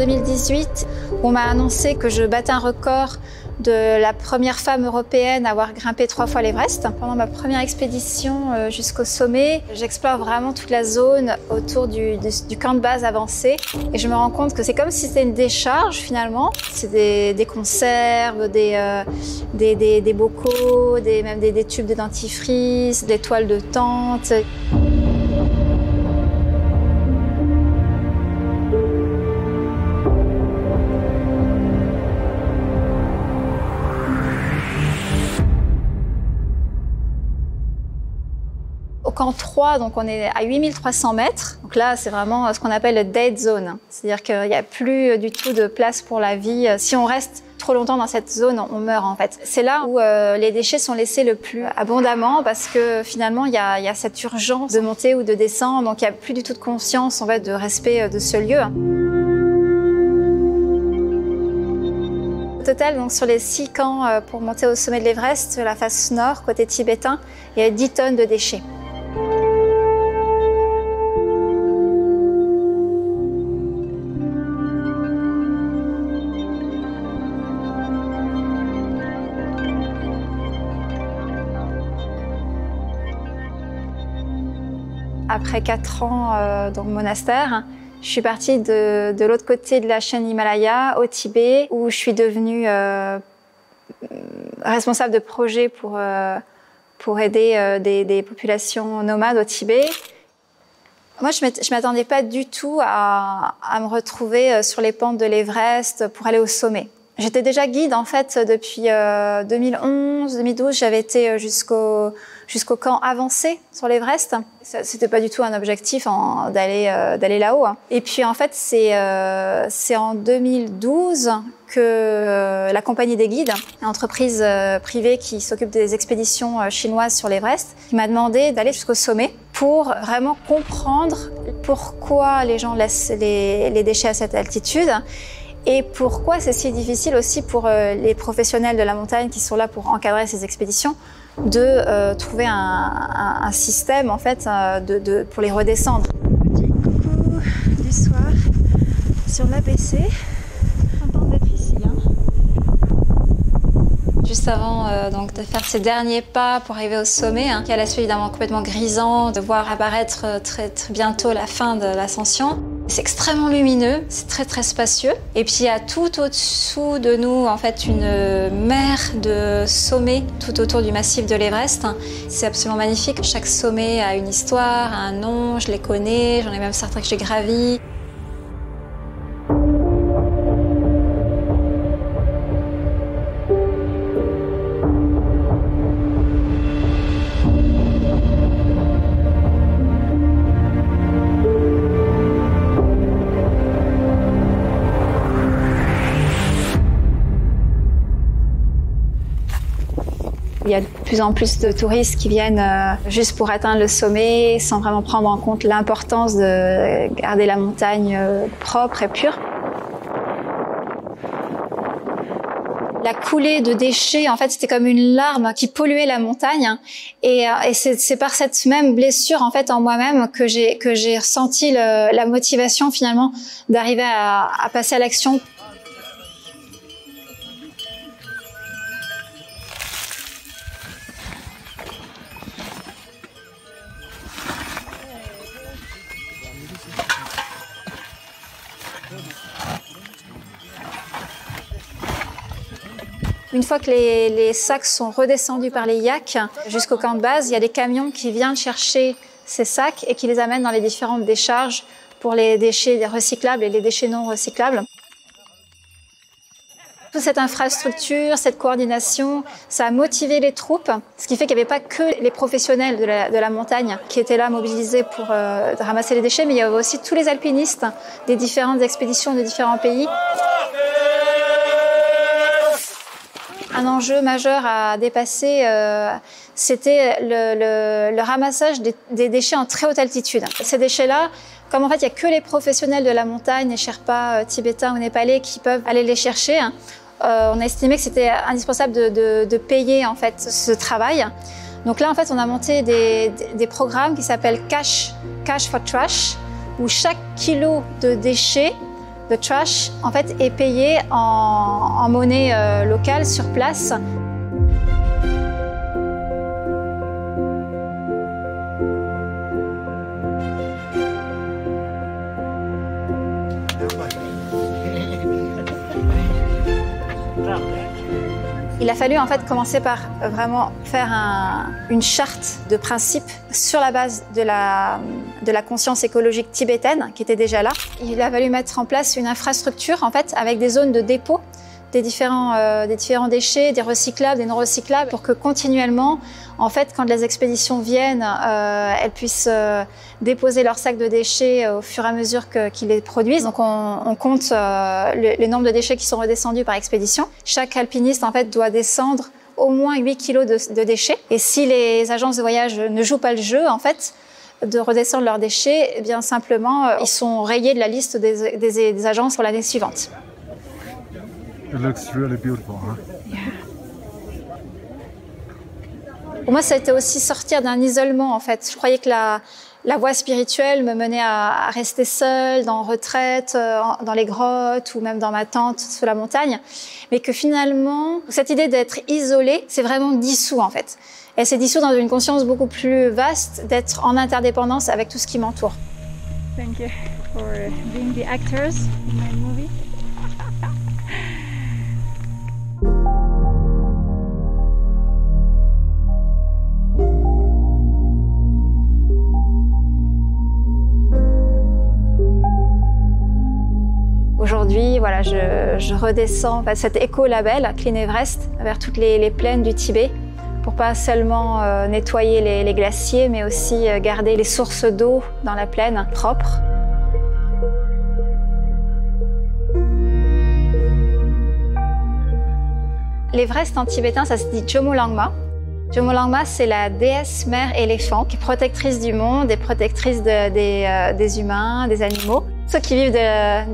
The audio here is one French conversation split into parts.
2018, on m'a annoncé que je battais un record de la première femme européenne à avoir grimpé 3 fois l'Everest. Pendant ma première expédition jusqu'au sommet, j'explore vraiment toute la zone autour du camp de base avancé et je me rends compte que c'est comme si c'était une décharge finalement. C'est des conserves, des bocaux, même des tubes de dentifrice, des toiles de tente. Au camp 3, donc on est à 8300 mètres. Donc là, c'est vraiment ce qu'on appelle le dead zone. C'est-à-dire qu'il n'y a plus du tout de place pour la vie. Si on reste trop longtemps dans cette zone, on meurt en fait. C'est là où les déchets sont laissés le plus abondamment parce que finalement, il y a cette urgence de monter ou de descendre. Donc il n'y a plus du tout de conscience en fait, de respect de ce lieu. Au total, donc, sur les 6 camps pour monter au sommet de l'Everest, la face nord, côté tibétain, il y a 10 tonnes de déchets. Après 4 ans dans le monastère, je suis partie de l'autre côté de la chaîne Himalaya, au Tibet, où je suis devenue responsable de projet pour aider des populations nomades au Tibet. Moi, je m'attendais pas du tout à me retrouver sur les pentes de l'Everest pour aller au sommet. J'étais déjà guide en fait depuis 2011-2012. J'avais été jusqu'au camp avancé sur l'Everest. C'était pas du tout un objectif d'aller là-haut. Et puis en fait, c'est en 2012 que la compagnie des guides, une entreprise privée qui s'occupe des expéditions chinoises sur l'Everest, qui m'a demandé d'aller jusqu'au sommet pour vraiment comprendre pourquoi les gens laissent les déchets à cette altitude. Et pourquoi c'est si difficile aussi pour les professionnels de la montagne qui sont là pour encadrer ces expéditions de trouver un système en fait pour les redescendre. Petit coucou du soir sur l'ABC. Contente d'être ici. Juste avant donc de faire ces derniers pas pour arriver au sommet, qui a l'aspect évidemment complètement grisant, de voir apparaître très bientôt la fin de l'ascension. C'est extrêmement lumineux, c'est très spacieux. Et puis il y a tout au-dessous de nous en fait une mer de sommets tout autour du massif de l'Everest. C'est absolument magnifique. Chaque sommet a une histoire, un nom, je les connais, j'en ai même certains que j'ai gravis. Il y a de plus en plus de touristes qui viennent juste pour atteindre le sommet sans vraiment prendre en compte l'importance de garder la montagne propre et pure. La coulée de déchets, en fait, c'était comme une larme qui polluait la montagne. Et c'est par cette même blessure, en fait, en moi-même que j'ai ressenti la motivation, finalement, d'arriver à passer à l'action. Une fois que les sacs sont redescendus par les yaks jusqu'au camp de base, il y a des camions qui viennent chercher ces sacs et qui les amènent dans les différentes décharges pour les déchets recyclables et les déchets non recyclables. Toute cette infrastructure, cette coordination, ça a motivé les troupes, ce qui fait qu'il n'y avait pas que les professionnels de la montagne qui étaient là mobilisés pour ramasser les déchets, mais il y avait aussi tous les alpinistes des différentes expéditions de différents pays. Un enjeu majeur à dépasser, c'était le ramassage des déchets en très haute altitude. Ces déchets-là, comme en fait il n'y a que les professionnels de la montagne, les Sherpas tibétains ou népalais qui peuvent aller les chercher, on a estimé que c'était indispensable de payer en fait ce travail. Donc là en fait on a monté des programmes qui s'appellent Cash for Trash, où chaque kilo de déchets The trash, en fait, est payé en monnaie locale sur place. Il a fallu en fait commencer par vraiment faire une charte de principes sur la base de la conscience écologique tibétaine qui était déjà là. Il a fallu mettre en place une infrastructure en fait avec des zones de dépôt des différents déchets, des recyclables, des non recyclables, pour que continuellement, en fait, quand les expéditions viennent, elles puissent déposer leurs sacs de déchets au fur et à mesure qu'ils les produisent. Donc on compte le nombre de déchets qui sont redescendus par expédition. Chaque alpiniste en fait doit descendre au moins 8 kilos de déchets. Et si les agences de voyage ne jouent pas le jeu, en fait, de redescendre leurs déchets, eh bien simplement ils sont rayés de la liste des agences pour l'année suivante. It looks really beautiful, huh? Yeah. Pour moi, ça a été aussi sortir d'un isolement, en fait. Je croyais que la voie spirituelle me menait à rester seule, en retraite, dans les grottes ou même dans ma tente sous la montagne. Mais que finalement, cette idée d'être isolée, c'est vraiment dissous, en fait. Elle s'est dissoute dans une conscience beaucoup plus vaste, d'être en interdépendance avec tout ce qui m'entoure. Thank you for being the actors in my movie. Aujourd'hui, voilà, je redescends cet éco-label Clean Everest vers toutes les plaines du Tibet pour pas seulement nettoyer les glaciers, mais aussi garder les sources d'eau dans la plaine propres. L'Everest en tibétain, ça se dit Jomolangma. Jomolangma, c'est la déesse mère éléphant qui est protectrice du monde et protectrice des humains, des animaux. Ceux qui vivent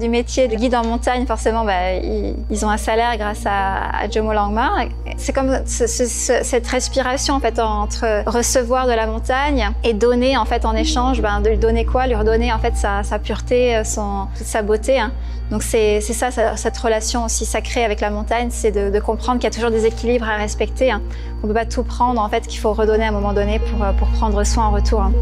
du métier de guide en montagne, forcément, ils ont un salaire grâce à Jomolangma. C'est comme cette respiration en fait entre recevoir de la montagne et donner en fait en échange, de lui donner quoi? Lui redonner en fait sa pureté, toute sa beauté. Hein. Donc c'est ça, cette relation aussi sacrée avec la montagne, c'est de comprendre qu'il y a toujours des équilibres à respecter. Hein. On ne peut pas tout prendre, en fait, qu'il faut redonner à un moment donné pour prendre soin en retour. Hein.